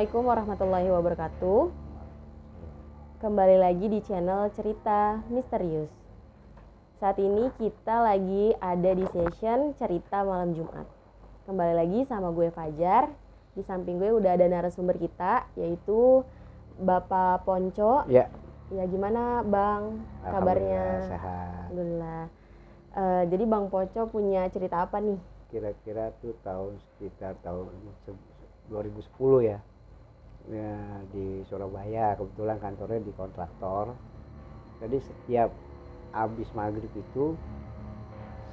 Assalamualaikum warahmatullahi wabarakatuh. Kembali lagi di channel Cerita Misterius. Saat ini kita lagi ada di session cerita malam Jumat. Kembali lagi sama gue Fajar. Di samping gue udah ada narasumber kita, yaitu Bapak Ponco. Ya. Ya, gimana Bang kabarnya? Sehat. Alhamdulillah. Jadi Bang Ponco punya cerita apa nih? Kira-kira tuh sekitar tahun 2010 ya. Di Surabaya, kebetulan kantornya di kontraktor. Jadi setiap habis maghrib itu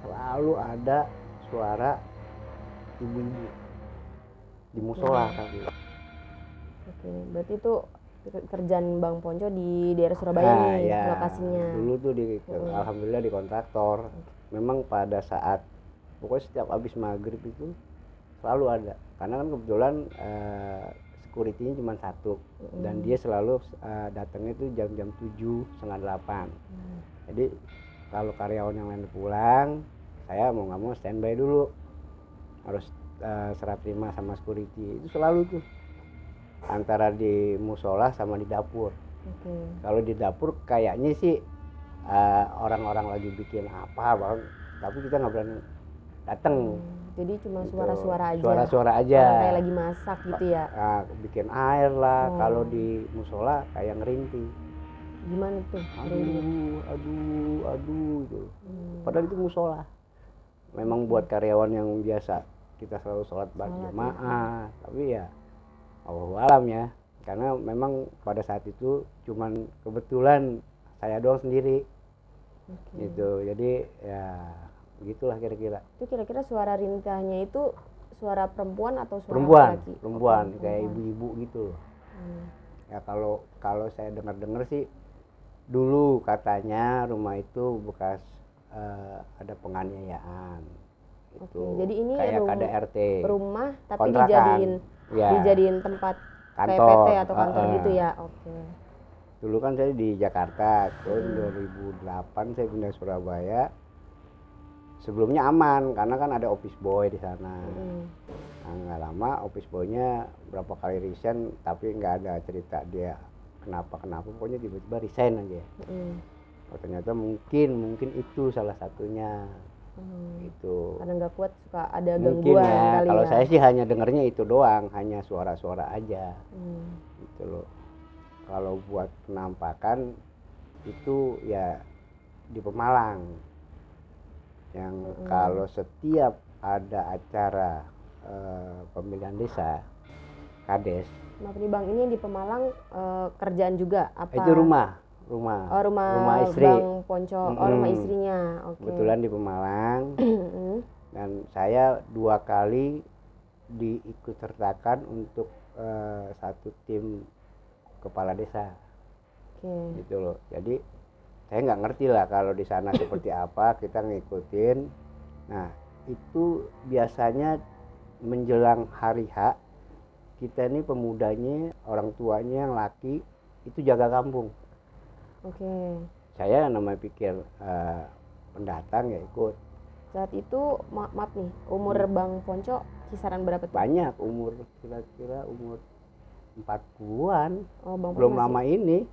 selalu ada suara ibu-ibu di musola tadi. Oke, berarti itu kerjaan Bang Ponco di daerah Surabaya nih ya. lokasinya. Dulu tuh alhamdulillah di kontraktor. Memang pada saat pokoknya setiap habis maghrib itu selalu ada. Karena kan kebetulan security-nya cuma satu dan dia selalu datangnya itu jam-jam 7, setengah 8. Jadi kalau karyawan yang lain pulang, saya mau nggak mau standby dulu, harus serah terima sama security. Itu selalu tuh antara di musola sama di dapur. Kalau di dapur kayaknya sih orang-orang lagi bikin apa bang, tapi kita nggak berani datang. Jadi cuma gitu. suara-suara aja. Suara-suara aja. Kayak lagi masak gitu ya. Bikin air lah. Kalau di musola kayak ngerintih. Gimana tuh? Aduh gitu. Padahal itu musola. Memang buat karyawan yang biasa kita selalu sholat berjamaah. Tapi ya Allahu alam ya. Karena memang pada saat itu cuman kebetulan saya doang sendiri. Gitu. Jadi ya begitulah kira-kira. Itu kira-kira suara rintahnya itu suara perempuan atau suara laki-laki? Perempuan, kayak ibu-ibu gitu. Ya kalau saya dengar sih dulu katanya rumah itu bekas ada penganiayaan. Itu. Jadi ini kayak KDRT. Rumah tapi kontrakan. dijadiin tempat kantor. kayak PT atau kantor gitu ya. Dulu kan saya di Jakarta, tahun 2008 saya pindah Surabaya. Sebelumnya aman karena kan ada office boy di sana. Nah, nggak lama office boynya berapa kali resign tapi nggak ada cerita dia kenapa pokoknya tiba-tiba resign aja. Ternyata mungkin itu salah satunya. Itu karena nggak kuat suka ada mungkin gangguan ya. kali Kalau ya. saya sih hanya dengarnya itu doang, hanya suara-suara aja. Gitu loh. Kalau buat penampakan itu ya di Pemalang. Yang kalau setiap ada acara pemilihan desa kades. Maaf nih Bang, ini di Pemalang kerjaan juga apa? Itu rumah istri Bang Ponco. Rumah istrinya. Kebetulan di Pemalang. Dan saya 2 kali diikut sertakan untuk satu tim kepala desa. Gitu loh. Jadi saya nggak ngerti lah kalau di sana seperti apa, kita ngikutin. Nah itu biasanya menjelang hari H, kita ini pemudanya, orang tuanya yang laki itu jaga kampung. Saya namanya pikir pendatang ya ikut. Saat itu maaf nih, umur Bang Ponco kisaran berapa tuh? Banyak, kira-kira umur 40-an. masih... Belum lama ini.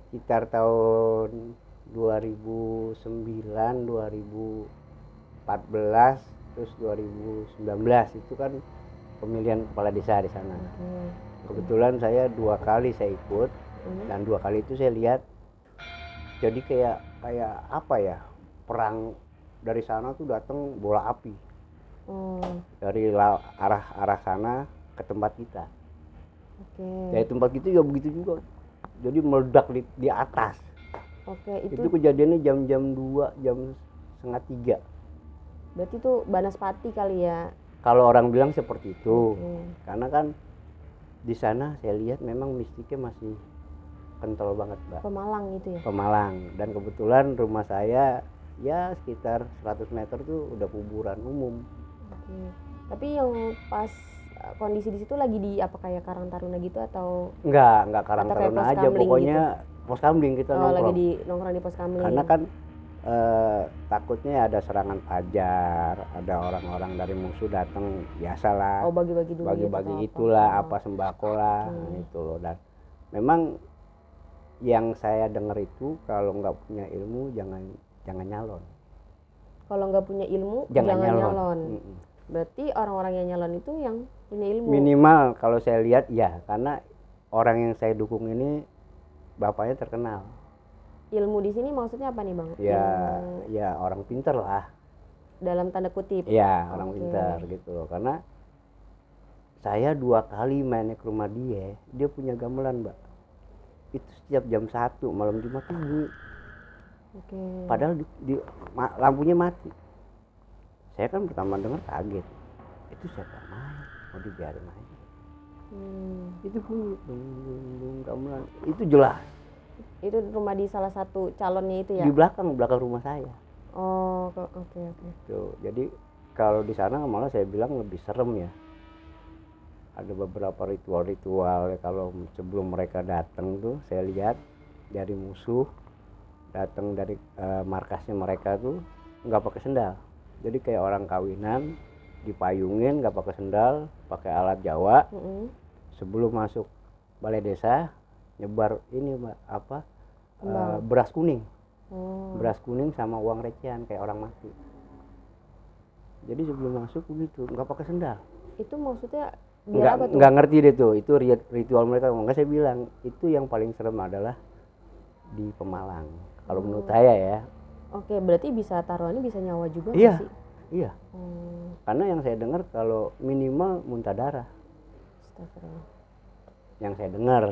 Sekitar tahun 2009, 2014, terus 2019 itu kan pemilihan kepala desa di sana. Kebetulan saya 2 kali saya ikut dan 2 kali itu saya lihat jadi kayak apa ya, perang dari sana tuh datang bola api dari arah sana ke tempat kita. Dari tempat itu ya begitu juga. Jadi meledak di atas. Itu kejadiannya jam 2, jam setengah 3. Berarti itu Banaspati kali ya? Kalau orang bilang seperti itu. Karena kan di sana saya lihat memang mistiknya masih kental banget, Mbak. Pemalang itu ya? Pemalang. Dan kebetulan rumah saya ya sekitar 100 meter tuh udah kuburan umum. Tapi yang pas kondisi di situ lagi di apa kayak Karang Taruna gitu atau enggak Karang Taruna aja pokoknya gitu? Pos kamling kita nongkrong. Lagi nongkrong di pos kamling. Karena kan takutnya ada serangan fajar, ada orang-orang dari musuh datang, biasalah. Oh, bagi-bagi duit Bagi-bagi atau itulah apa? apa sembako lah, Oke. itu loh. Dan memang yang saya dengar itu kalau nggak punya ilmu jangan nyalon. Kalau nggak punya ilmu Jangan jangan nyalon. nyalon. Mm-mm. Berarti orang-orang yang nyalon itu yang punya ilmu. Minimal kalau saya lihat ya, karena orang yang saya dukung ini bapaknya terkenal. Ilmu di sini maksudnya apa nih, Bang? Ya, Ilmu ya orang pinter lah. dalam tanda kutip. Ya, orang Oke. pinter gitu loh. Karena saya 2 kali main ke rumah dia punya gamelan, Mbak. Itu setiap jam 1 malam Jumat tuh bunyi. Oke. Padahal lampunya mati. Saya kan pertama dengar kaget. Itu siapa main? Mau dibiarin aja. Itu bunyi dung gamelan. Itu jelas. Itu rumah di salah satu calonnya itu ya? Di belakang rumah saya. Oh, oke. Tuh, jadi kalau di sana malah saya bilang lebih serem ya. Ada beberapa ritual-ritual ya, kalau sebelum mereka datang tuh saya lihat dari musuh datang dari markasnya mereka tuh nggak pakai sendal. Jadi kayak orang kawinan dipayungin nggak pakai sendal, pakai alat Jawa. Sebelum masuk balai desa nyebar ini Mbak beras kuning. Beras kuning sama uang recehan kayak orang mati. Jadi sebelum masuk begitu nggak pakai sendal. Itu maksudnya biar apa tuh? Nggak ngerti deh tuh, itu ritual mereka. Makanya saya bilang itu yang paling serem adalah di Pemalang kalau menurut saya ya. Oke, berarti bisa taruhannya bisa nyawa juga nggak Iya, sih? iya. Karena yang saya dengar kalau minimal muntah darah. Astagfirullah. Yang saya dengar.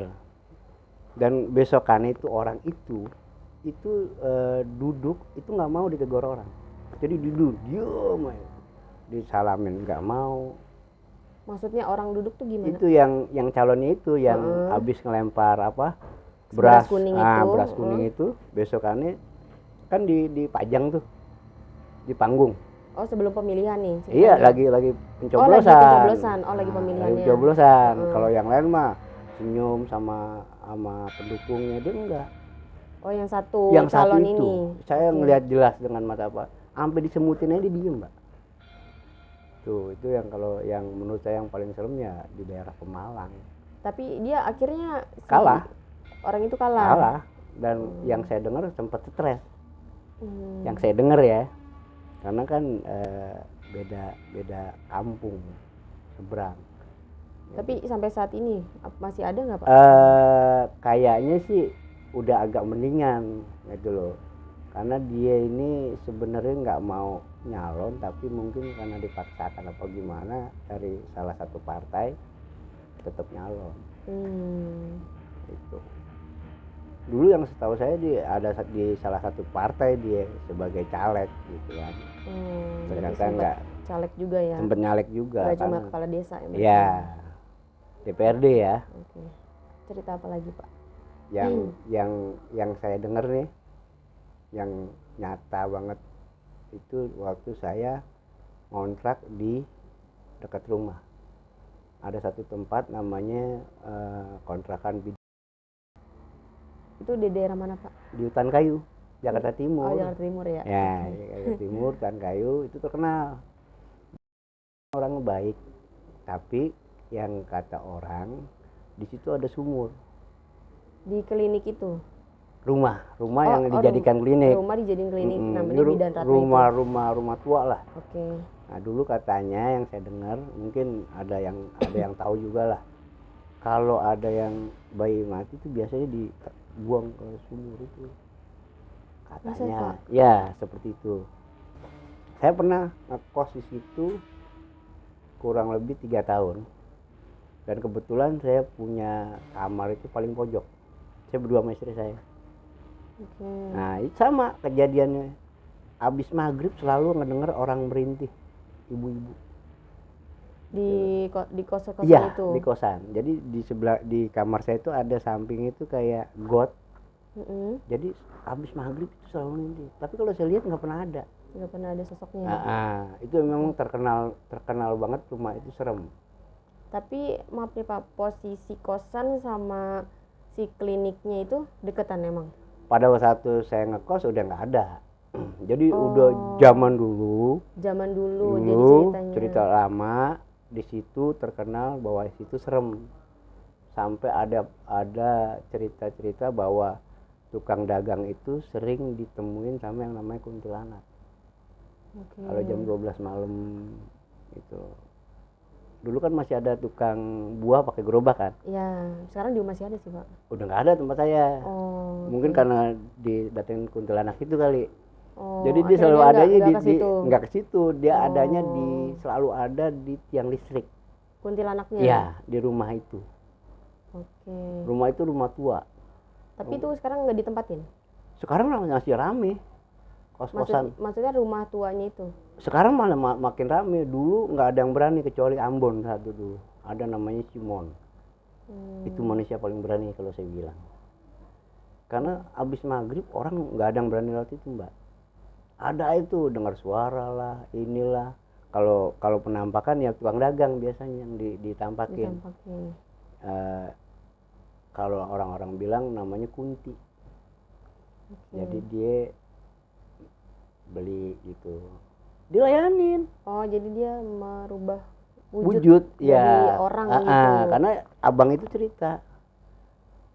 Dan besokan itu orang itu duduk itu nggak mau ditegur orang. Jadi duduk diam aja. Disalamin nggak mau. Maksudnya orang duduk tuh gimana? Itu yang calonnya itu yang habis ngelempar Beras kuning itu. beras kuning itu besokannya kan dipajang tuh di panggung. Oh, sebelum pemilihan nih? Iya, lagi pencoblosan. Oh, lagi pencoblosan. Oh, lagi pemilihannya. Lagi pencoblosan. Kalau yang lain mah senyum sama pendukungnya, dia enggak. Oh, yang satu satu calon itu. ini. Saya ngelihat jelas dengan mata sampai disemutin aja dia diem, Mbak. Tuh, itu yang kalau yang menurut saya yang paling serem ya di daerah Pemalang. Tapi dia akhirnya kalah. Orang itu kalah. Kalah. Dan yang saya dengar sempat stres. Yang saya dengar ya. Karena kan beda kampung seberang. Tapi sampai saat ini masih ada nggak Pak? Kayaknya sih udah agak mendingan gitu loh. Karena dia ini sebenarnya nggak mau nyalon, tapi mungkin karena dipaksakan apa gimana dari salah satu partai tetap nyalon. Itu. Dulu yang setahu saya dia ada di salah satu partai dia sebagai caleg gitu kan. Ternyata enggak caleg juga ya. Sempat nyalek juga. Nggak cuma kepala desa ya. Iya. DPRD ya. Oke. Cerita apa lagi Pak? Yang saya dengar nih, yang nyata banget itu waktu saya ngontrak di dekat rumah. Ada satu tempat namanya kontrakan. Itu di daerah mana Pak? Di Hutan Kayu, Jakarta Timur. Oh, Jakarta Timur ya. Ya, Jakarta Timur, Hutan Kayu itu terkenal. Orang baik, tapi yang kata orang di situ ada sumur. Di klinik itu? Rumah yang dijadikan klinik. Rumah dijadikan klinik, namanya Bidan Ratna itu. Rumah tua lah. Oke. Nah dulu katanya yang saya dengar, mungkin ada yang tahu juga lah. Kalau ada yang bayi mati itu biasanya dibuang ke sumur itu. Katanya, ya seperti itu. Saya pernah ngekos di situ kurang lebih 3 tahun. Dan kebetulan saya punya kamar itu paling pojok. Saya berdua sama istri saya. Nah itu sama kejadiannya. Habis maghrib selalu ngedenger orang merintih, ibu-ibu. Di kos-kosan iya, itu? Di kosan. Jadi di kamar saya itu ada samping itu kayak got. Jadi habis maghrib itu selalu merintih. Tapi kalau saya lihat nggak pernah ada. Nggak pernah ada sosoknya. Itu memang terkenal banget rumah itu serem. Tapi maaf nih Pak, posisi kosan sama si kliniknya itu deketan emang? Pada waktu saya ngekos udah nggak ada. Jadi Oh. udah zaman dulu, Zaman dulu jadi dulu ceritanya. cerita lama di situ terkenal bahwa situ serem. Sampai ada cerita-cerita bahwa tukang dagang itu sering ditemuin sama yang namanya kuntilanak. Oke. Kalau jam 12 malam itu. Dulu kan masih ada tukang buah pakai gerobak kan. Ya, sekarang juga masih ada sih, Pak. Udah nggak ada tempat saya. Oh. Mungkin oke. karena didatengin kuntilanak itu kali. Oh, Jadi dia akhirnya selalu adanya nggak ke situ. nggak ke situ. Dia adanya Oh. selalu ada di tiang listrik. Kuntilanaknya. Iya, di rumah itu. Oke. Rumah itu rumah tua. Tapi itu sekarang nggak ditempatin. Sekarang masih rame kos-kosan. Maksudnya rumah tuanya itu. Sekarang malah makin rame. Dulu nggak ada yang berani kecuali Ambon satu dulu. Ada namanya Simon. Itu manusia paling berani kalau saya bilang. Karena abis maghrib orang nggak ada yang berani lewat itu, Mbak. Ada itu dengar suara lah, inilah. Kalau penampakan ya tukang dagang biasanya yang ditampakin. Ditampakin. Kalau orang-orang bilang namanya kunti. Oke. Jadi dia beli gitu, dilayanin. Oh, jadi dia merubah Wujud dari ya orang gitu. karena abang itu cerita,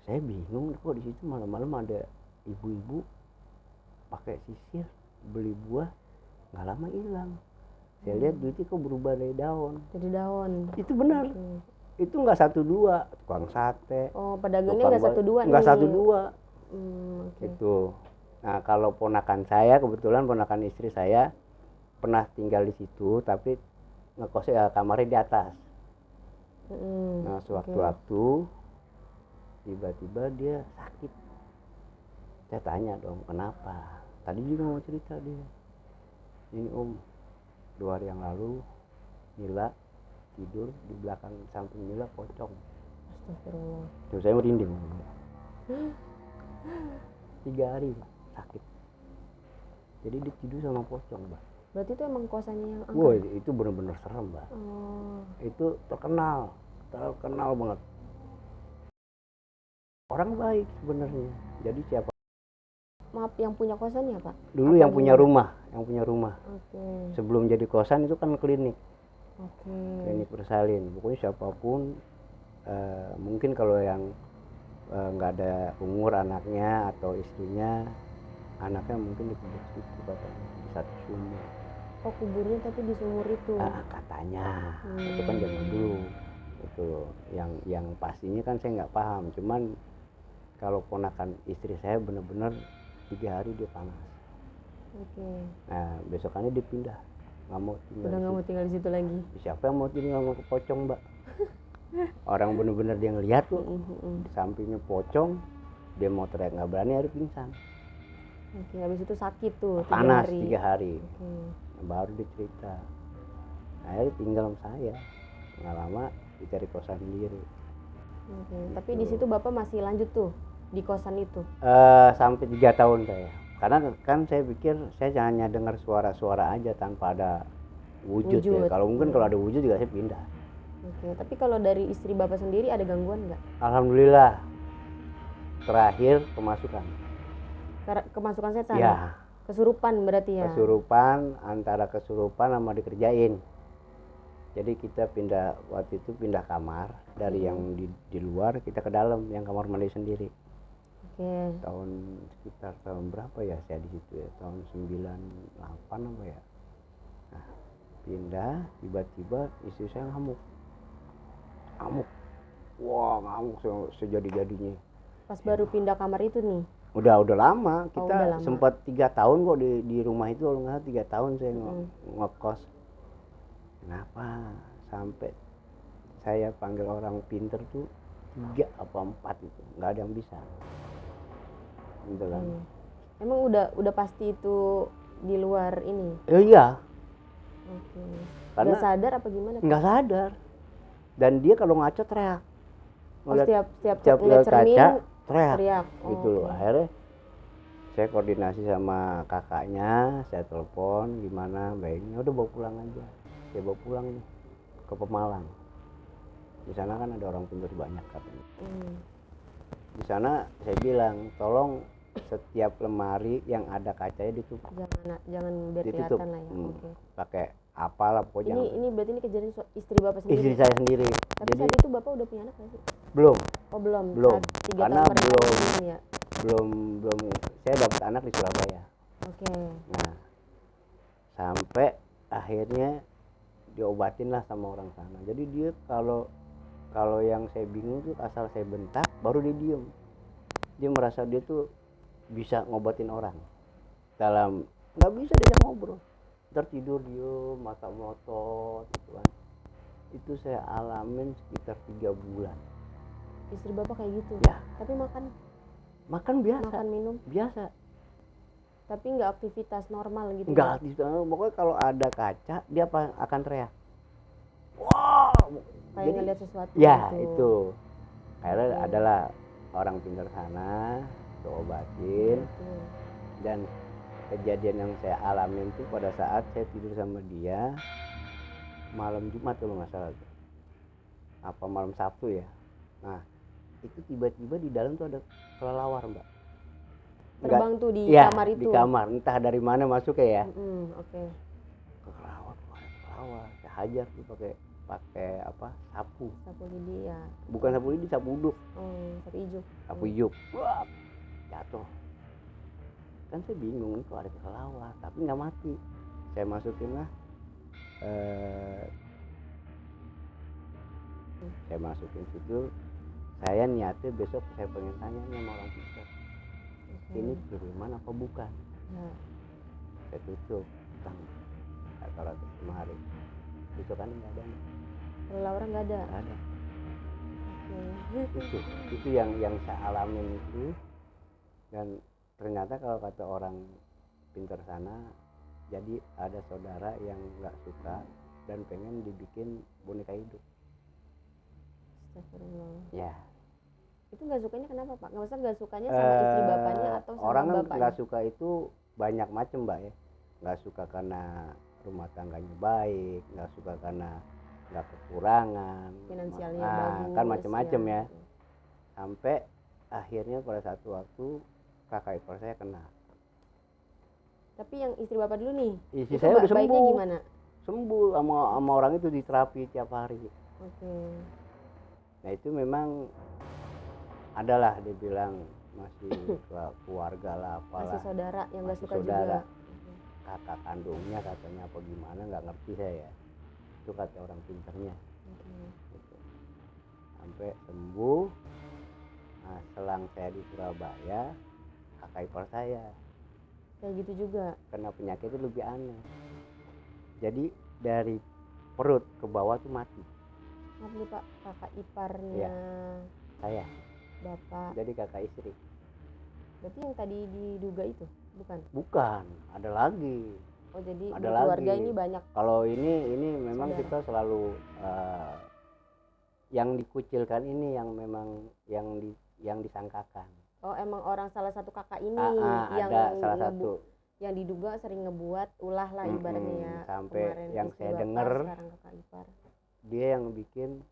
saya bingung kok di situ malam-malam ada ibu-ibu pakai sisir beli buah, nggak lama hilang. Saya lihat duitnya kok berubah dari daun. Jadi daun. Itu benar. Itu nggak satu dua, tukang sate. Oh, pedagangnya nggak satu dua nih. Nggak satu dua. Oke. Itu. Nah, kalau ponakan saya, kebetulan ponakan istri saya pernah tinggal di situ, tapi ngekosnya kamarnya di atas. Nah, sewaktu-waktu tiba-tiba dia sakit. Saya tanya dong, kenapa? Tadi juga mau cerita dia. Ini Om, 2 hari yang lalu Mila tidur di belakang samping Mila pocong. Astagfirullah. Terus saya merinding. 3 hari sakit. Jadi dia tidur sama pocong, Mbak. Berarti itu emang kosannya yang angker? Wah, itu benar-benar serem, Mbak. Oh. Itu terkenal banget. Orang baik sebenarnya. Jadi siapa? Maaf, yang punya kosannya, Pak? Dulu yang punya rumah. Oke. Sebelum jadi kosan itu kan klinik. Oke. Klinik bersalin. Pokoknya siapapun, mungkin kalau yang nggak ada umur anaknya atau istrinya, anaknya mungkin dikubur situ katanya, di satu sumur. Oh, kuburnya tapi di sumur itu. Katanya. Itu kan zaman dulu. Itu yang pastinya kan saya nggak paham. Cuman kalau ponakan istri saya benar-benar 3 hari dia panas. Oke. Nah, besokannya dia pindah. Nggak mau tinggal. Udah nggak mau tinggal di situ lagi. Siapa yang mau tinggal sama pocong, Mbak? Orang bener-bener dia ngeliat tuh di sampingnya pocong, dia mau teriak nggak berani, hari pingsan. Oke, habis itu sakit tuh 3 Panas hari. 3 hari. Oke. Baru dia cerita. Akhirnya tinggal sama saya. Nggak lama dicari kosan sendiri. Oke. Tapi di situ Bapak masih lanjut tuh di kosan itu? Sampai 3 tahun saya. Karena kan saya pikir saya hanya dengar suara-suara aja tanpa ada wujud. Ya. Kalau mungkin kalau ada wujud juga saya pindah. Oke, tapi kalau dari istri Bapak sendiri ada gangguan nggak? Alhamdulillah. Terakhir kemasukan. Kemasukan setan? Ya. Kesurupan berarti ya? Kesurupan, antara kesurupan sama dikerjain. Jadi kita waktu itu pindah kamar dari yang di luar kita ke dalam, yang kamar mandi sendiri. Oke. Sekitar tahun berapa ya saya di situ ya? Tahun 98 apa ya? Nah, pindah, tiba-tiba istri saya ngamuk. Wah, ngamuk sejadi-jadinya. Pas baru pindah kamar itu nih? Udah lama. Kita udah lama. sempat 3 tahun kok di rumah itu. Kalau nggak 3 tahun saya ngekos. Kenapa sampai saya panggil orang pinter tuh 3 apa 4 itu nggak ada yang bisa. Gitu kan. Emang udah pasti itu di luar ini? Iya. Oke. Karena nggak sadar apa gimana? Nggak sadar. Dan dia kalau ngaca teriak. Setiap ngeliat cermin teriak. Gitu loh. Okay. Akhirnya saya koordinasi sama kakaknya, saya telepon gimana Mbak ini, udah bawa pulang aja. Saya bawa pulang nih ke Pemalang. Di sana kan ada orang pintar banyak katanya. Di sana saya bilang, tolong setiap lemari yang ada kacanya ditutup. Jangan biar Ditutup. kelihatan lah ya. Oke. Pakai apalah pokoknya. Ini berarti ini kejadian istri Bapak sendiri. Istri saya sendiri. Tapi Jadi saat itu Bapak udah punya anak nggak sih? belum. Oh belum. Belum. Saat 3 Karena tahun pernikahan belum. belum ya. Belum saya dapat anak di Surabaya. Oke. Nah, sampai akhirnya diobatin lah sama orang sana. Jadi dia kalau yang saya bingung tuh asal saya bentak baru dia diem. Dia merasa dia tuh bisa ngobatin orang. Dalam nggak bisa diajak ngobrol. Ntar tidur dia mata melotot gitu kan. Itu saya alamin sekitar 3 bulan. Istri Bapak kayak gitu? Ya. Tapi Makan biasa. Makan minum? Biasa. Tapi nggak aktivitas normal gitu? Nggak, pokoknya kalau ada kaca dia akan teriak. Wah, kayak jadi ngeliat sesuatu ya gitu. itu akhirnya adalah orang pintar sana obatin. Dan kejadian yang saya alamin itu pada saat saya tidur sama dia malam Jumat kalau nggak salah, apa malam Sabtu ya. Nah itu tiba-tiba di dalam tuh ada kelelawar, Mbak. Terbang tuh di ya, kamar itu? Di kamar, entah dari mana masuknya ya. Oke. Kelelawar, saya hajar tuh pakai apa, sapu lidi ya. Bukan sapu lidi, sapu uduk. Sapu ijuk. Sapu ijuk. Wah, jatuh. Kan saya bingung, itu ada kelelawar tapi nggak mati. Saya masukin lah, saya masukin situ. Saya niatnya besok saya pengen tanya sama orang pintar, ini kiriman apa bukan. Saya tutup Kang, kalau kemarin besok kan nggak ada, kelelawar nggak ada. Itu yang saya alamin itu. Dan ternyata kalau kata orang pintar sana, jadi ada saudara yang nggak suka dan pengen dibikin boneka hidup. Ya. Itu nggak sukanya kenapa, Pak? Nggak sukanya sama istri bapaknya atau sama orang bapaknya? Nggak suka itu banyak macam, Mbak ya. Nggak suka karena rumah tangganya baik, nggak suka karena nggak kekurangan, finansialnya bagus, kan macam-macam ya. Sampai akhirnya pada satu waktu kakak ipar saya kena. Tapi yang istri Bapak dulu nih, istri saya udah sembuh. Gimana? Sembuh sama orang itu, diterapi tiap hari. Oke. Nah itu memang adalah dibilang masih keluarga lah, apalah. Masih saudara yang nggak suka saudara. juga. Kakak kandungnya katanya apa gimana nggak ngerti saya. Itu kata orang pinternya. Gitu. Sampai sembuh. Nah, selang saya di Surabaya, kakak ipar saya kayak gitu juga kena penyakit itu lebih aneh. Jadi dari perut ke bawah tuh mati. Maaf nih Pak, kakak iparnya ya, saya Bapak. Jadi kakak istri. Berarti yang tadi diduga itu bukan, ada lagi. Oh jadi ada keluarga lagi. Ini banyak. Kalau ini memang saudara. Kita selalu yang dikucilkan ini yang memang yang disangkakan. Oh emang orang salah satu kakak ini yang ada salah satu yang diduga sering ngebuat ulah lah ibaratnya ya. Sampai yang saya dengar dia yang bikin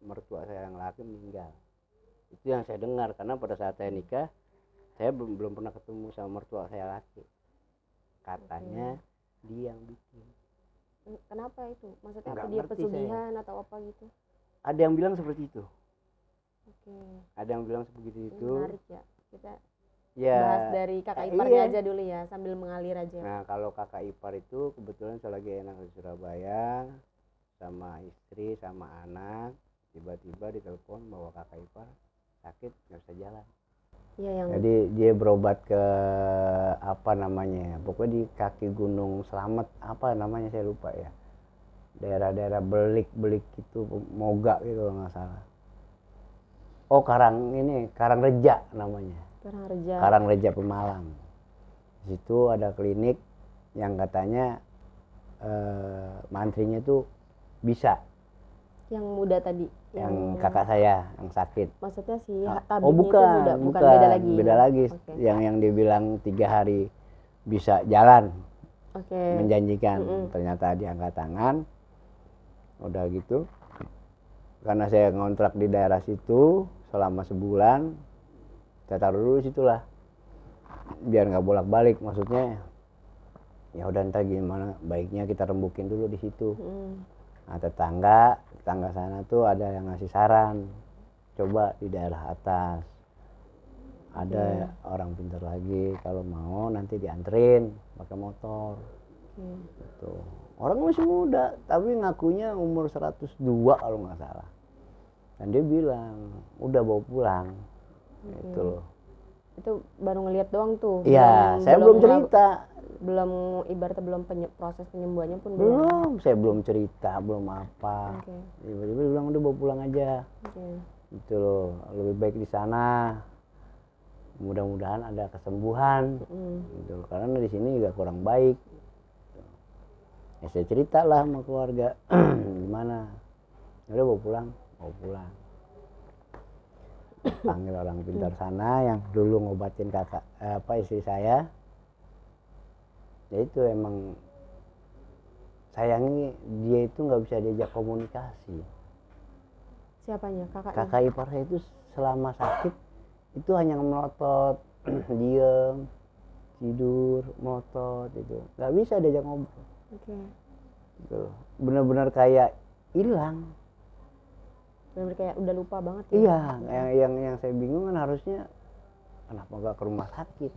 mertua saya yang laki meninggal. Itu yang saya dengar, karena pada saat saya nikah saya belum pernah ketemu sama mertua saya laki. Katanya dia yang bikin. Kenapa itu? Maksudnya apa, dia pesugihan atau apa gitu? Ada yang bilang seperti itu. Ada yang bilang seperti itu. Menarik ya. Kita bahas dari kakak iparnya aja dulu ya, sambil mengalir aja. Nah kalau kakak ipar itu kebetulan saya lagi enak di Surabaya sama istri sama anak. Tiba-tiba ditelepon bahwa kakak ipar sakit, nggak bisa jalan. Jadi dia berobat ke apa namanya, pokoknya di kaki Gunung Slamet, apa namanya saya lupa ya, daerah-daerah belik itu, Moga gitu nggak salah. Oh Karangreja namanya. Karangreja Pemalang. Di situ ada klinik yang katanya mantrinya tuh bisa. Yang muda tadi, yang kakak saya yang sakit. Maksudnya si tabibnya bukan, bukan beda lagi. Okay. Yang dibilang 3 hari bisa jalan. Menjanjikan. Ternyata diangkat tangan. Udah gitu. Karena saya ngontrak di daerah situ selama sebulan, Kita taruh dulu situlah, biar nggak bolak-balik, maksudnya ya udah ntar gimana baiknya kita rembukin dulu di situ. Nah tetangga sana tuh ada yang ngasih saran, coba di daerah atas ada orang pintar lagi, kalau mau nanti dianterin pakai motor. Gitu. Orang masih muda tapi ngakunya umur 102 kalau nggak salah, dan dia bilang udah bawa pulang. Gitu loh. Itu baru ngelihat doang tuh. Iya, saya belum cerita. Belum, ibaratnya belum proses penyembuhannya pun belum. Saya belum cerita, belum apa. Tiba-tiba dia bilang udah bawa pulang aja. Gitu loh, lebih baik di sana. Mudah-mudahan ada kesembuhan. Gitu. Karena di sini juga kurang baik. Ya saya cerita lah sama keluarga. Gimana? Udah bawa pulang. Panggil orang pintar sana yang dulu ngobatin istri saya. Ya itu emang sayangnya dia itu nggak bisa diajak komunikasi. Siapanya? Kakaknya? Kakak ipar saya itu selama sakit itu hanya melotot, diem, tidur, melotot itu, nggak bisa diajak ngobrol. Gitu. Benar-benar kayak hilang. Benar kayak udah lupa banget ya. Iya, yang saya bingung kan harusnya kenapa nggak ke rumah sakit?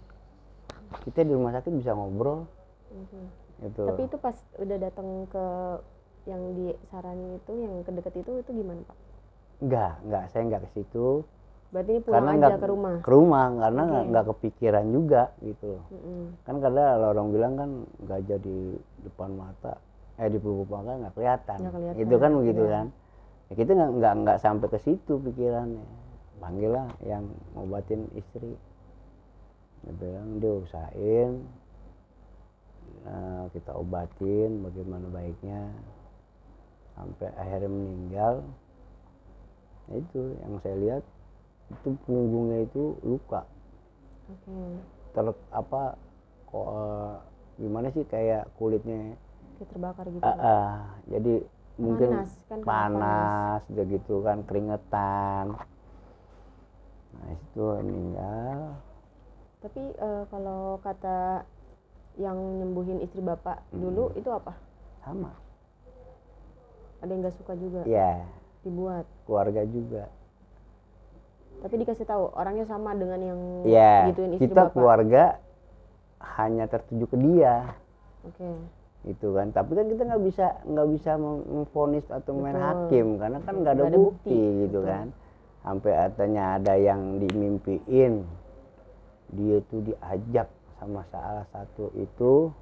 Kita di rumah sakit bisa ngobrol. Gitu. Tapi itu pas udah datang ke yang disaranin itu, yang kedeket itu gimana Pak? Enggak, saya enggak ke situ. Berarti ini pulang aja ke rumah? Ke rumah, karena enggak kepikiran juga gitu. Kan kadang orang bilang kan gajah di depan mata, di pelupuk mata nggak kelihatan. Itu kan begitu kan. Ya, kita nggak sampai ke situ pikirannya. Panggillah yang ngobatin istri. Dia bilang dia usahain, kita obatin bagaimana baiknya sampai akhirnya meninggal. Nah, itu yang saya lihat itu punggungnya itu luka. Gimana sih kayak kulitnya kayak terbakar gitu. Jadi mungkin panas gitu kan, keringetan. Nah itu meninggal. Tapi kalau kata yang nyembuhin istri Bapak dulu itu apa? Sama. Ada yang nggak suka juga? Iya. Dibuat. Keluarga juga. Tapi dikasih tahu orangnya sama dengan yang gituin istri kita Bapak? Keluarga hanya tertuju ke dia. Itu kan, tapi kan kita nggak bisa memvonis atau main hakim karena kan nggak ada bukti gitu. Kan sampai katanya ada yang dimimpiin dia itu diajak sama salah satu itu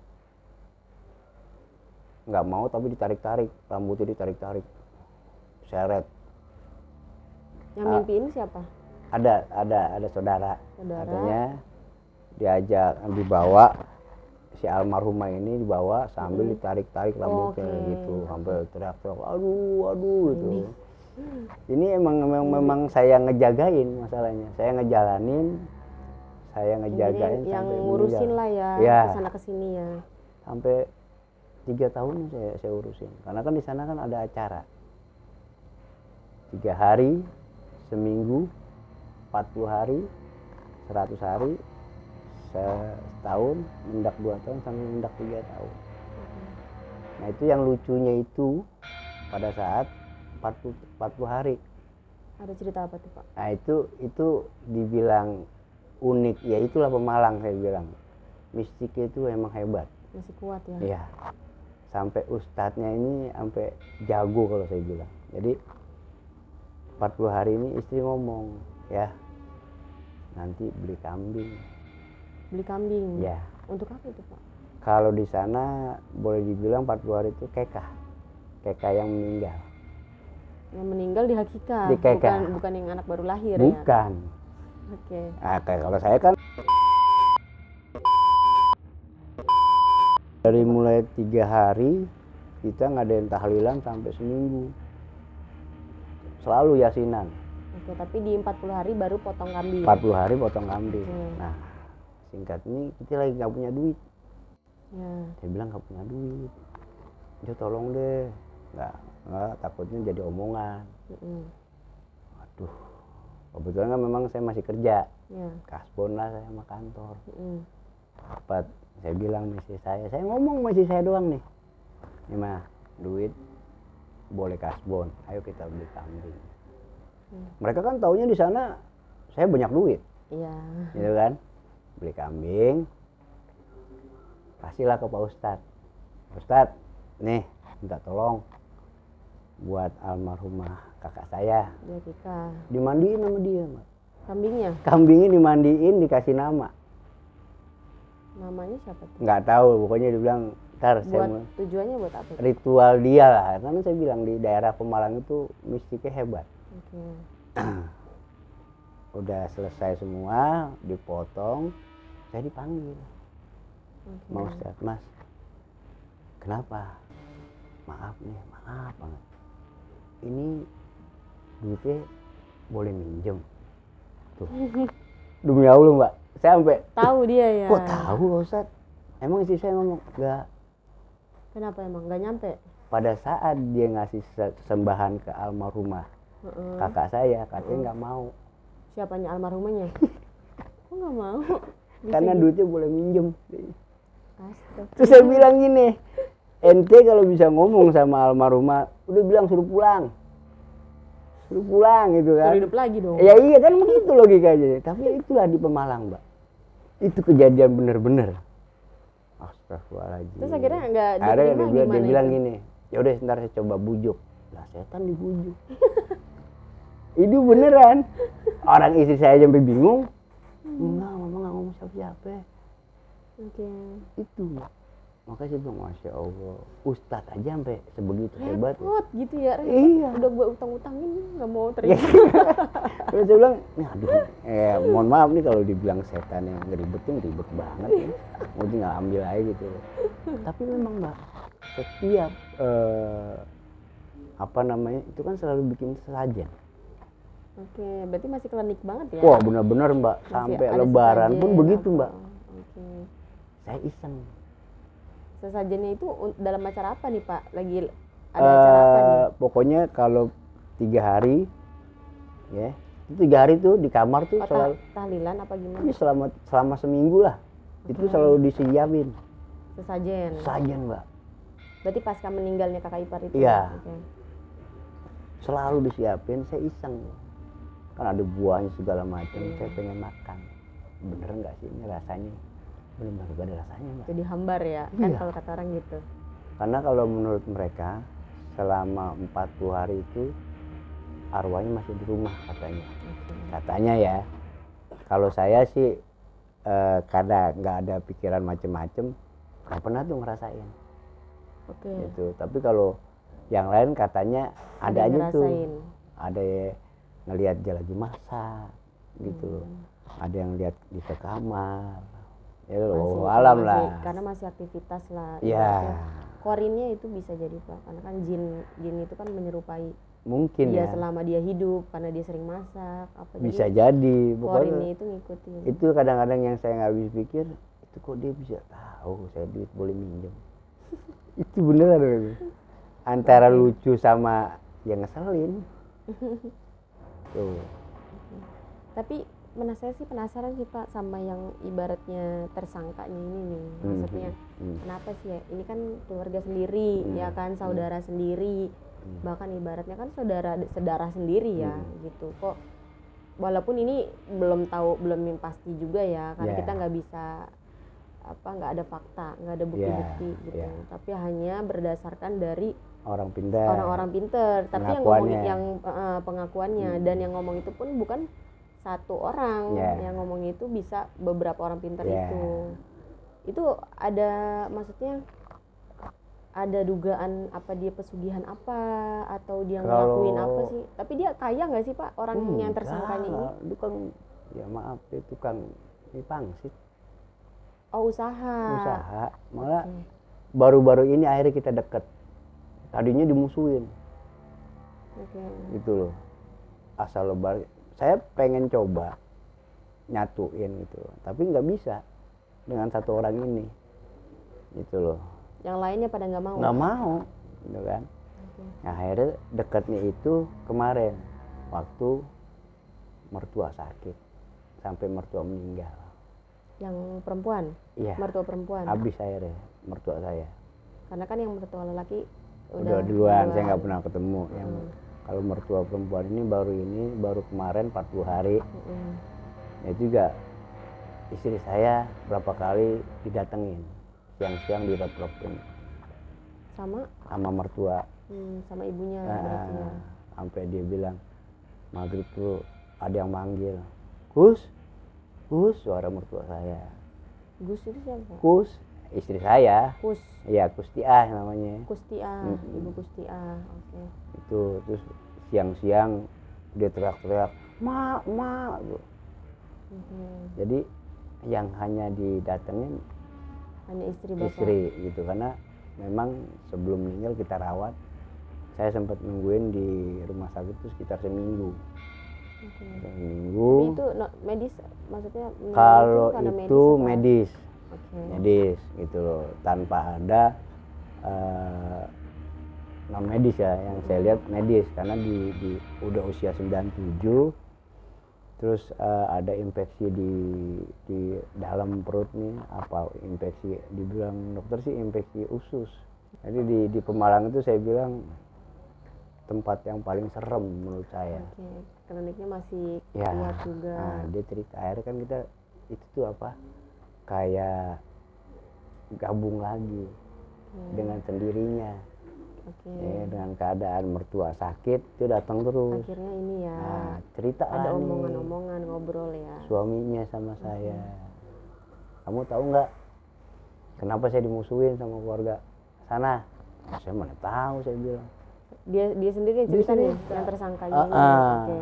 nggak mau, tapi ditarik-tarik rambutnya, ditarik-tarik seret. Yang mimpiin siapa? Ada saudara katanya diajak, dibawa si almarhumah ini, dibawa sambil ditarik-tarik rambutnya gitu sampai teriak-teriak aduh gitu. Ini memang saya ngejagain masalahnya, saya ngejalanin yang sampai ngurusin meninggal. lah ya, kesana kesini ya sampai 3 tahun saya urusin, karena kan di sana kan ada acara 3 hari, seminggu, 40 hari, 100 hari, setahun, mendak 2 tahun sampai mendak 3 tahun. Nah itu yang lucunya itu pada saat 40 hari. Ada cerita apa tuh Pak? Nah itu dibilang unik, ya itulah pemalang saya bilang. Mistiknya itu emang hebat. Masih kuat ya? Iya. Sampai ustadznya ini sampai jago kalau saya bilang. Jadi 40 hari ini istri ngomong, ya nanti beli kambing. Beli kambing? Ya. Untuk apa itu Pak? Kalau di sana boleh dibilang 40 hari itu kekah yang meninggal. Yang meninggal di hakikat? Bukan yang anak baru lahir? Bukan. Ya? Nah, kalau saya kan dari mulai 3 hari kita ngadain tahlilan sampai seminggu, selalu yasinan. Tapi di 40 hari baru potong kambing? 40 hari potong kambing. Nah singkat ini kita lagi nggak punya duit. Saya bilang nggak punya duit, dia tolong deh. Nggak, takutnya jadi omongan. Waduh, Kebetulan kan memang saya masih kerja, Ya. kasbon lah saya sama kantor. Mm. Dapat, saya bilang misi saya ngomong masih saya doang nih. Ini mah duit boleh kasbon, ayo kita beli kambing. Mereka kan taunya di sana saya banyak duit, Iya. gitu kan? Beli kambing, kasihlah ke Pak Ustadz. Ustadz, nih minta tolong buat almarhumah kakak saya. Ya kita. Dimandiin sama dia, Mbak. Kambingnya, Kambingnya dimandiin, dikasih nama. namanya siapa tuh? Nggak tahu, pokoknya dibilang ntar saya Buat tujuannya buat apa? tuh? ritual dia lah. Karena saya bilang di daerah Pemalang itu mistiknya hebat. Oke. Udah selesai semua, dipotong, saya dipanggil. Oke. Mau Ustadz, Mas, kenapa? Maaf nih, maaf banget. Ini duitnya boleh minjem? Tuh. Demi Allah, Mbak. Saya sampai, Tahu dia ya. kok tahu Ustadz? Emang istri saya ngomong, enggak. Kenapa emang nggak nyampe? Pada saat dia ngasih sembahan ke almarhumah Heeh. kakak saya, katanya nggak mau. Siapanya almarhumahnya? Kok nggak mau? Bisa Karena gitu? duitnya boleh minjem. Astaga. Terus saya bilang gini, ente kalau bisa ngomong sama almarhumah, udah bilang suruh pulang. Suruh pulang gitu kan. Suruh hidup lagi dong. Ya iya kan begitu logikanya. Tapi itulah di Pemalang, Mbak. Itu kejadian bener-bener. Astagfirullahaladzim. Terus akhirnya nggak Akhirnya diterima dia gimana bilang itu? gini, ya udah ntar saya coba bujuk. Lah setan dibujuk. Itu beneran. Orang istri saya sampai bingung. Enggak, mama nggak ngomong siapa-siapa. Oke. Itu. Makanya saya bilang, Masya Allah, Ustadz aja sampai sebegitu hebat. Repot gitu ya, repot. Iya. Udah gue utang-utangin nggak mau terima. Terus saya bilang, aduh, mohon maaf nih kalau dibilang setan yang ngeribetin, ribet banget ya. Mau tinggal ambil aja gitu. Tapi memang Mbak, setiap apa namanya, itu kan selalu bikin sesajen. Oke, berarti masih klinik banget ya? Wah benar-benar Mbak, Masih sampai ada lebaran pun sesajen, begitu apa? Mbak. Oke. Saya iseng. Sesajennya itu dalam acara apa nih Pak? Lagi ada acara apa nih? Pokoknya kalau 3 hari, ya, itu 3 hari tuh di kamar tuh Oh, selalu, tahlilan apa gimana? ini selama seminggu lah, itu selalu disiapin Sesajen. sesajen Mbak. Berarti pasca meninggalnya kakak ipar itu? Iya. Oke. Selalu disiapin, saya iseng. Kan ada buahnya segala macam, saya pengen makan. Bener nggak sih ini rasanya? Bener-bener gak ada rasanya Mbak. Jadi hambar ya, kan Iya. kalau kata orang gitu. Karena kalau menurut mereka selama 40 hari itu arwahnya masih di rumah katanya. Katanya ya. Kalau saya sih karena nggak ada pikiran macem-macem, nggak pernah tuh ngerasain. Oke. Gitu. Tapi kalau yang lain katanya ada yang aja tuh. ngerasain. Ada ngelihat dia lagi masak gitu. Ada yang lihat di ke kamar. Ya Masih- alam masih- lah. Karena masih aktivitas lah. Ya. ibaratnya. Korinnya itu bisa jadi Pak, karena kan jin itu kan menyerupai Mungkin dia ya. selama dia hidup karena dia sering masak apa Bisa jadi jadi. korinnya Pokoknya itu ngikutin. itu kadang-kadang yang saya nggak habis pikir, itu kok dia bisa tahu saya duit boleh minjem. Itu beneran itu. Antara lucu sama yang ngeselin. Tuh. Tapi saya sih penasaran sih Pak sama yang ibaratnya tersangkanya ini nih. Maksudnya kenapa sih ya? Ini kan keluarga sendiri, ya kan saudara sendiri. Bahkan ibaratnya kan saudara sendiri ya gitu. Kok walaupun ini belum yang pasti juga ya, karena Yeah. kita nggak bisa nggak ada fakta, nggak ada bukti-bukti Yeah, gitu. yeah. Tapi hanya berdasarkan dari Orang pintar. orang-orang pinter. Tapi yang Pengakuannya. ngomongin pengakuannya dan yang ngomong itu pun bukan satu orang. Yeah. Yang ngomong itu bisa beberapa orang pinter Yeah. itu. Itu ada maksudnya ada dugaan apa dia pesugihan apa atau dia ngelakuin apa sih? Tapi dia kaya nggak sih Pak orang yang tersangkanya ini? Itu kan ya maaf dia tukang ini pangsit. Oh usaha. Malah Oke. baru-baru ini akhirnya kita deket. Tadinya dimusuhin. Oke. Gitu loh. Asal lebar. Saya pengen coba nyatuin gitu, tapi nggak bisa dengan satu orang ini. Gitu loh. Yang lainnya pada nggak mau. Nggak mau, gitu kan. Oke. Nah, akhirnya dekatnya itu kemarin waktu mertua sakit sampai mertua meninggal. Yang perempuan? Iya. Mertua perempuan? Habis saya deh, mertua saya. Karena kan yang mertua lelaki Udah duluan, saya nggak pernah ketemu. Yang kalau mertua perempuan ini baru kemarin 40 hari. Ya juga istri saya berapa kali didatengin, siang-siang direp-repin. Sama mertua. Sama ibunya berarti ya. Sampai dia bilang, maghrib tuh ada yang manggil, Gus, suara mertua saya. Gus itu siapa? Kus, istri saya. Kus? Iya, Kustiah namanya. Kustiah, Ibu Kustiah, oke. Itu, terus siang-siang dia teriak-teriak, mak. Jadi yang hanya didatengin hanya istri bapak? Istri gitu, karena memang sebelum meninggal kita rawat. Saya sempat nungguin di rumah sakit itu sekitar seminggu. Seminggu. Tapi itu medis, maksudnya kalau itu medis? Medis gitu loh, tanpa ada non medis ya, yang saya lihat medis karena di udah usia 97, terus ada infeksi di dalam perut nih, apa infeksi, dibilang dokter sih infeksi usus. Jadi di Pemalang itu saya bilang tempat yang paling serem menurut saya. Kliniknya masih ya, kuat juga. Nah, dia cerita akhirnya kan kita itu tuh apa, kayak gabung lagi dengan sendirinya. Ya, dengan keadaan mertua sakit itu datang terus. Akhirnya ini ya. Nah, cerita ada omongan-omongan, ngobrol ya. Suaminya sama saya. Kamu tahu nggak kenapa saya dimusuhin sama keluarga sana? Saya mana tahu, saya bilang. Dia sendiri cerita nih, yang tersangkanya ini.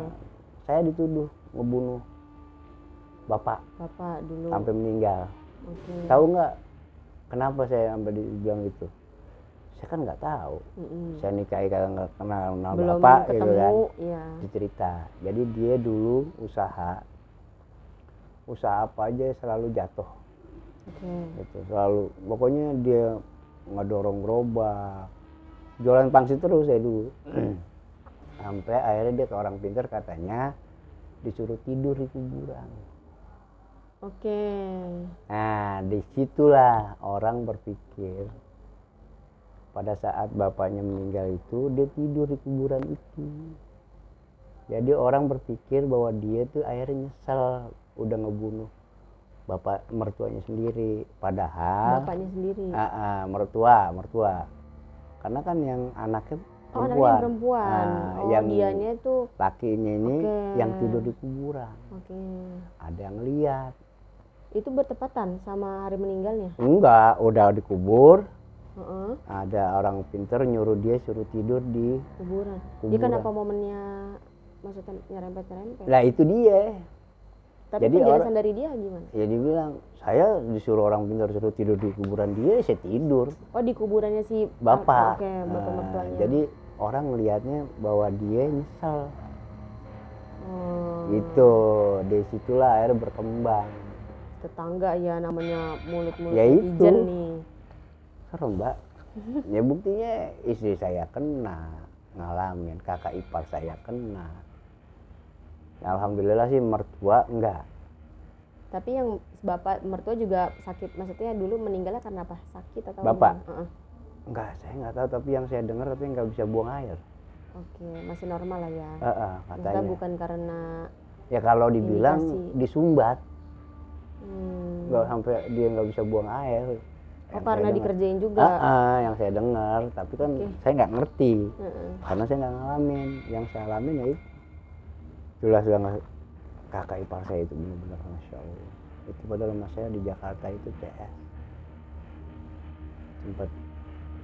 Saya dituduh ngebunuh bapak dulu sampai meninggal. Tahu nggak kenapa saya sampai dibilang gitu? Saya kan nggak tahu. Saya nikahi kalau nggak kenal bapak ketemu, gitu kan. Ya. Dicerita. Jadi dia dulu usaha apa aja selalu jatuh. Gitu, selalu. Pokoknya dia ngedorong gerobak, jualan pangsit terus saya dulu. Sampai akhirnya dia ke orang pintar, katanya disuruh tidur di kuburan. Nah, disitulah orang berpikir pada saat bapaknya meninggal itu dia tidur di kuburan itu. Jadi orang berpikir bahwa dia tuh akhirnya nyesel udah ngebunuh bapak mertuanya sendiri, padahal bapaknya sendiri. Mertua. Karena kan yang anaknya perempuan. Yang dianya itu lakinya ini yang tidur di kuburan. Ada yang lihat. Itu bertepatan sama hari meninggalnya? Enggak, udah dikubur. Ada orang pinter nyuruh dia suruh tidur di kuburan. Dia kenapa momennya maksudnya nyerempet? Lah itu dia. Tapi jadi penjelasan dari dia gimana? Ya dia bilang, saya disuruh orang pintar suruh tidur di kuburan dia, saya tidur. Oh, di kuburannya si bapak. Bapak mertuanya. Jadi orang melihatnya bahwa dia nyesel. Gitu, dari situlah akhirnya berkembang. Tetangga ya, namanya mulut-mulut ya netizen nih. Serem, Mbak. Ya buktinya istri saya kena, ngalamin, kakak ipar saya kena. Ya, alhamdulillah sih mertua enggak. Tapi yang bapak mertua juga sakit, maksudnya dulu meninggalnya karena apa? Sakit atau bapak? Enggak, saya nggak tahu, tapi yang saya dengar tapi nggak bisa buang air. Masih normal lah ya. Katanya. Maksudnya bukan karena ya kalau dibilang disumbat. Nggak sampai dia nggak bisa buang air. Karena dikerjain juga. Yang saya dengar, tapi kan saya nggak ngerti karena saya nggak ngalamin. Yang saya alamin ya itu. Itulah kakak ipar saya itu benar-benar masya Allah. Itu padahal mas saya di Jakarta itu CS.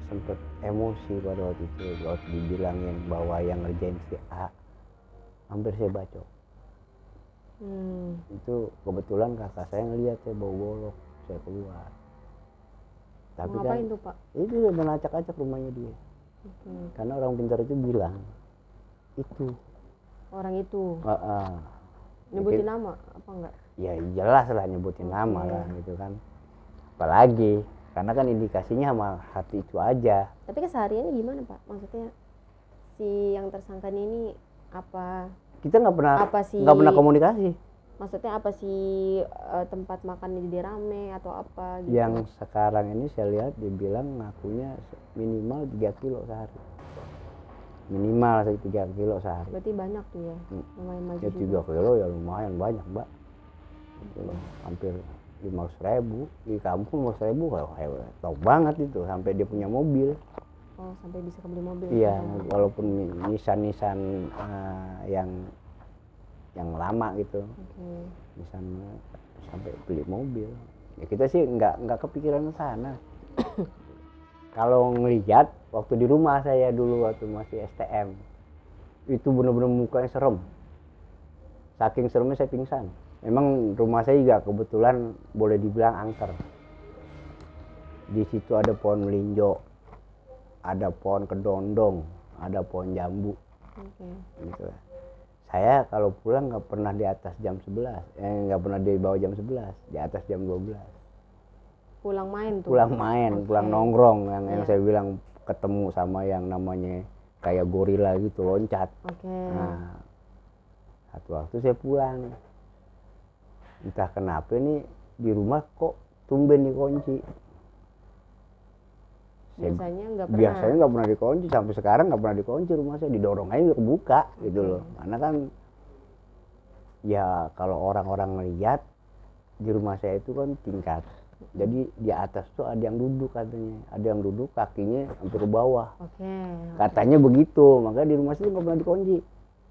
Sempet emosi pada waktu itu, waktu dibilangin bahwa yang ngerjain si A, hampir saya bacok. Itu kebetulan kakak saya ngeliat saya bawa golok, saya keluar. Tapi ngapain tuh Pak? Itu menacak-acak rumahnya dia. Karena orang pintar itu bilang itu orang itu. mungkin, nyebutin nama apa enggak? Ya jelas lah nyebutin nama lah gitu kan. Apalagi karena kan indikasinya sama hati itu aja. Tapi kesehariannya gimana Pak? Maksudnya si yang tersangkanya ini apa kita nggak Apa pernah komunikasi. maksudnya apa sih, tempat makannya jadi rame atau apa gitu? Yang sekarang ini saya lihat dia bilang ngakunya minimal 3 kilo sehari. Minimal 3 kilo sehari. Berarti banyak tuh ya, lumayan maju Ya 3 juga. kilo ya lumayan banyak, Mbak. Gitu loh, hampir 500.000 di kampung. 500.000 tahu banget itu, sampai dia punya mobil. Oh, sampai bisa beli mobil. Iya, walaupun Nissan yang lama gitu. Oke. Nissan sampai beli mobil. Ya kita sih nggak kepikiran ke sana. Kalau ngelihat waktu di rumah saya dulu waktu masih STM, itu benar-benar mukanya serem. Saking seremnya saya pingsan. Memang rumah saya juga kebetulan boleh dibilang angker. Di situ ada pohon melinjo, ada pohon kedondong, ada pohon jambu. Oke. Gitu. Saya kalau pulang nggak pernah di atas jam 11, nggak pernah di bawah jam 11, di atas jam 12. Pulang main tuh. Pulang main, pulang nongkrong yang saya bilang ketemu sama yang namanya kayak gorila gitu, loncat. Oke. Nah, satu waktu saya pulang, entah kenapa nih di rumah kok tumben dikunci. Biasanya nggak pernah dikunci, sampai sekarang nggak pernah dikunci rumah saya, didorong aja kebuka gitu loh. Karena kan ya kalau orang-orang ngeliat di rumah saya itu kan tingkat. Jadi di atas tuh ada yang duduk katanya, ada yang duduk kakinya hampir ke bawah. Oke. Katanya begitu, makanya di rumah saya nggak pernah dikunci.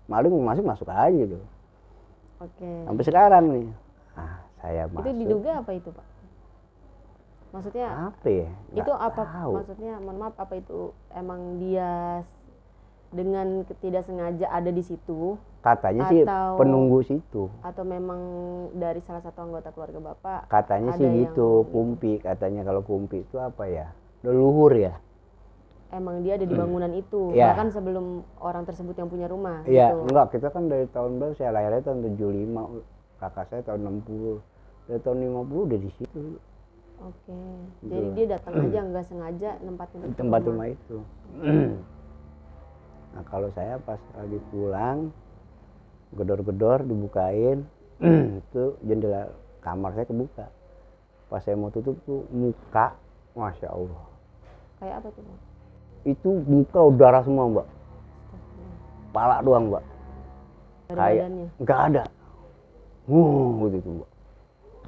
Maling masuk aja gitu. Oke. Sampai sekarang nih. Nah, saya masuk. Itu diduga apa itu, Pak? Maksudnya apa ya? Itu apa? Tahu. Maksudnya mohon maaf, apa itu emang dia dengan tidak sengaja ada di situ? Katanya sih penunggu situ. Atau memang dari salah satu anggota keluarga Bapak? Katanya sih gitu, kumpi. Katanya kalau kumpi itu apa ya? Leluhur ya. Emang dia ada di bangunan itu, Ya. bahkan sebelum orang tersebut yang punya rumah. Iya, gitu. enggak, kita kan dari tahun berapa, saya lahirnya tahun 75, kakak saya tahun 60. Dari tahun 50 udah di situ. Oke. Jadi dia datang aja nggak sengaja nempatin Di tempat rumah itu. Nah, kalau saya pas lagi pulang, gedor-gedor dibukain, itu jendela kamar saya kebuka. Pas saya mau tutup tuh muka, Masya Allah. Kayak apa tuh, Bang? Itu muka darah semua, Mbak. Pala doang, Mbak. Dari Kayak badannya? nggak ada. Gitu tuh, Mbak.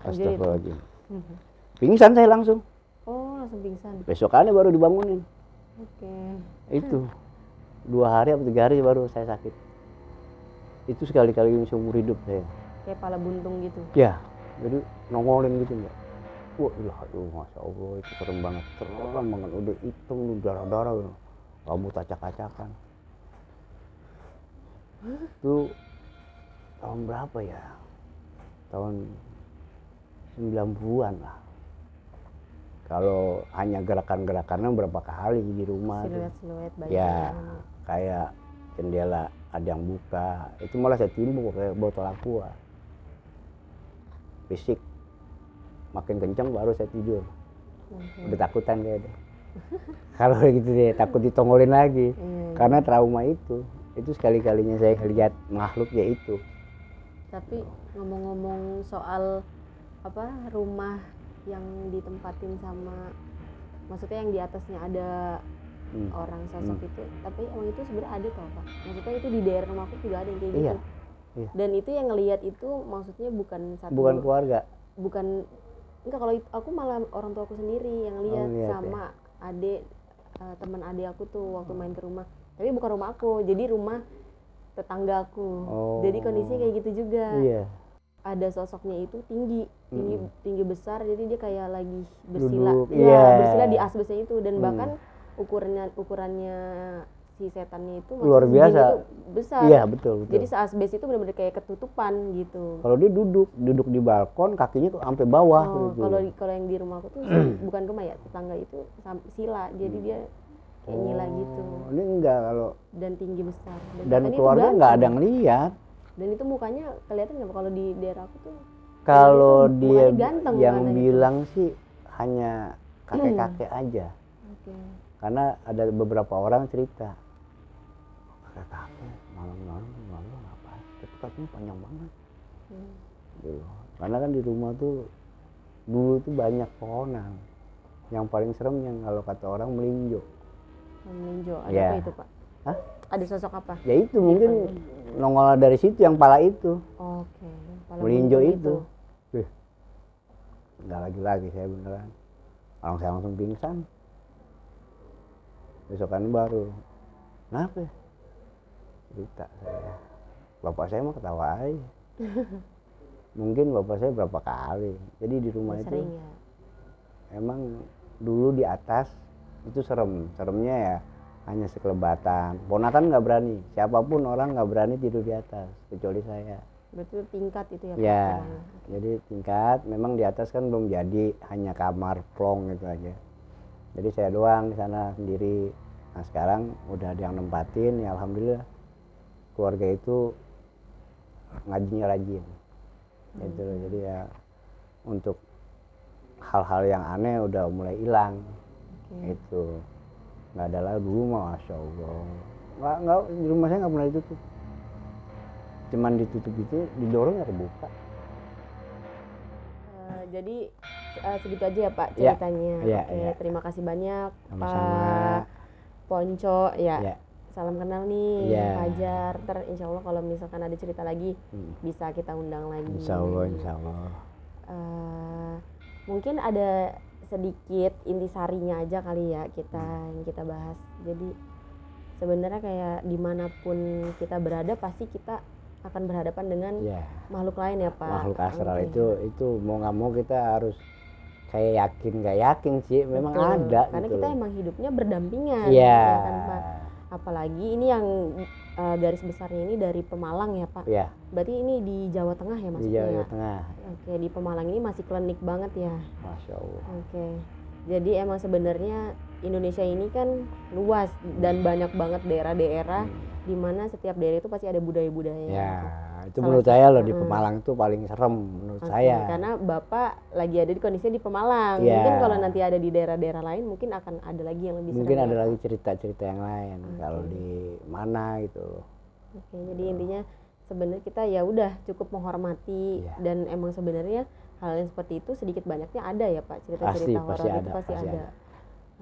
Astagfirullahaladzim. Pingsan saya langsung. Oh, langsung pingsan. Besokannya baru dibangunin. Oke. Itu 2 hari atau 3 hari baru saya sakit. Itu sekali-kali seumur hidup saya. Kayak pala buntung gitu. Ya, jadi nongolin gitu, Mbak. Wah, Masya Allah, itu serem banget. Serem banget, udah hitam, udah darah-darah. Rambut acak-acakan. Itu tahun berapa ya? Tahun 90-an lah. Kalau hanya gerakan-gerakannya berapa kali di rumah. Siluet-siluet bayi. Ya, kayak jendela ada yang buka. Itu malah saya timbuk kayak botol aqua. Fisik. Makin kencang baru saya tidur. Udah takutan kayak deh. Kalau gitu deh, takut ditongolin lagi. Karena trauma itu sekali-kalinya saya lihat makhluk ya itu. Tapi ngomong-ngomong soal apa rumah yang ditempatin sama, maksudnya yang di atasnya ada orang sosok itu, tapi emang itu sebenarnya ada tau, Pak? Maksudnya itu di daerah rumahku juga ada yang kayak gitu. Iya. Dan itu yang ngelihat itu maksudnya bukan satu. Bukan keluarga. Bukan. Enggak, kalau aku malah orang tuaku sendiri yang lihat sama adik, teman adik aku tuh waktu main ke rumah. Tapi bukan rumah aku, jadi rumah tetanggaku. Jadi kondisinya kayak gitu juga. Iya. Ada sosoknya itu tinggi besar, jadi dia kayak lagi bersila. Bersila di asbesnya itu, dan bahkan ukurannya si setannya itu luar biasa itu besar. Iya, betul. Jadi asbes itu benar-benar kayak ketutupan gitu. Kalau dia duduk di balkon, kakinya sampai bawah gitu. Kalau yang di rumahku tuh bukan rumah ya, tetangga itu sila, jadi dia kayak nyila gitu. Ini enggak kalau. Dan tinggi besar. Dan keluarga nggak ada yang lihat. Dan itu mukanya kelihatan nggak kalau di daerah aku tuh? Kalau dia ganteng, yang bilang sih hanya kakek-kakek aja. Karena ada beberapa orang cerita, kakek malam-malam apa? kaki panjang banget. Gitu. Karena kan di rumah tuh dulu tuh banyak pohonan. Yang paling serem yang kalau kata orang melinjo. Melinjo, ada Ya. apa itu Pak? Hah? Ada sosok apa? Ya itu mungkin nongol dari situ yang pala itu. Oke. Pala Melinjo buntung itu. Wih, nggak lagi-lagi saya beneran. Saya langsung pingsan. Besokan baru, kenapa? Cerita saya. Bapak saya mah ketawa aja. Mungkin bapak saya berapa kali. Jadi di rumah itu Sering ya. emang dulu di atas itu serem. Seremnya ya hanya sekelebatan. Ponakan nggak berani. Siapapun orang nggak berani tidur di atas kecuali saya. Berarti tingkat itu ya Pak? Ya, rumahnya? jadi tingkat. Memang di atas kan belum jadi, hanya kamar plong itu aja. Jadi saya doang di sana sendiri. Nah sekarang udah ada yang nempatin, ya alhamdulillah keluarga itu ngajinya rajin. Gitu loh. Jadi ya untuk hal-hal yang aneh udah mulai hilang. Itu nggak ada lagi dulu mah, masya Allah. Nggak, di rumah saya nggak pernah ditutup. Cuman ditutup itu didorong ya kebuka. Jadi segitu aja ya Pak Ya, ceritanya. ya, Oke, ya. terima kasih banyak Sama-sama. Pak Ponco ya. Ya. Salam kenal nih Ya. Fajar. Insya Allah kalau misalkan ada cerita lagi bisa kita undang lagi. Insya Allah, insya Allah. Mungkin ada sedikit intisarinya aja kali ya yang kita bahas. Jadi sebenarnya kayak dimanapun kita berada pasti kita akan berhadapan dengan Ya. makhluk lain ya Pak. Makhluk astral Oke. itu mau nggak mau kita harus kayak yakin nggak yakin sih, memang Betul. ada. Karena gitu kita loh. emang hidupnya berdampingan. Iya. Ya kan Pak. Apalagi ini yang garis besarnya ini dari Pemalang ya Pak. Iya, Berarti ini di Jawa Tengah ya di maksudnya. Jawa Ya? Tengah. Oke, di Pemalang ini masih klinik banget ya. Masya Allah. Oke. Jadi emang sebenarnya Indonesia ini kan luas dan banyak banget daerah-daerah di mana setiap daerah itu pasti ada budaya-budaya. Ya, itu Salah menurut satu- saya loh di Pemalang itu paling serem menurut Oke, saya. karena Bapak lagi ada di kondisinya di Pemalang. Iya. Mungkin kalau nanti ada di daerah-daerah lain mungkin akan ada lagi yang lebih Mungkin serem ada ya, lagi Pak. cerita-cerita yang lain kalau di mana gitu loh. Oke, jadi intinya sebenarnya kita ya udah cukup menghormati Iya. dan emang sebenarnya hal yang seperti itu sedikit banyaknya ada ya Pak, cerita-cerita Pasti horor itu ada, pasti pasti ada.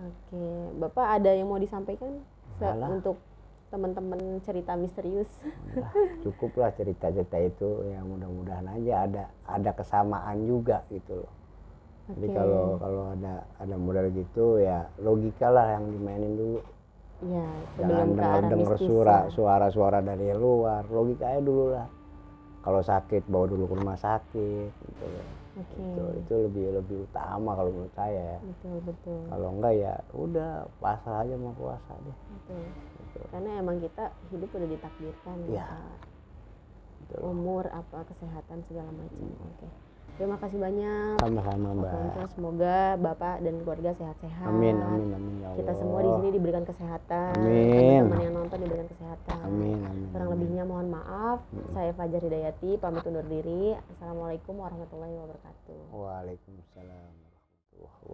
Oke, Bapak ada yang mau disampaikan Alah. untuk teman-teman cerita misterius? Udah, cukup lah cerita-cerita itu, ya mudah-mudahan aja ada kesamaan juga gitu loh. Jadi Oke. kalau ada model gitu ya logika lah yang dimainin dulu. Ya, Jangan sebelum ke arah denger mistis suara ya. suara-suara dari luar, logikanya dulu lah. Kalau sakit bawa dulu ke rumah sakit gitu loh. Oke. Itu lebih utama kalau menurut saya ya. Betul. Kalau enggak ya udah pasrah aja mau puasa deh. Betul. Gitu. Karena emang kita hidup udah ditakdirkan Iya. ya, Pak. Gitu. Umur apa kesehatan segala macam. Oke. Terima kasih banyak. Sama-sama Pak Mbak. Ponco. Semoga Bapak dan keluarga sehat-sehat. Amin ya Allah. Kita semua di sini diberikan kesehatan. Amin. Teman-teman yang nonton diberikan kesehatan. Amin. Kurang lebihnya mohon maaf. Saya Fajar Hidayati pamit undur diri. Assalamualaikum warahmatullahi wabarakatuh. Waalaikumsalam warahmatullahi wabarakatuh.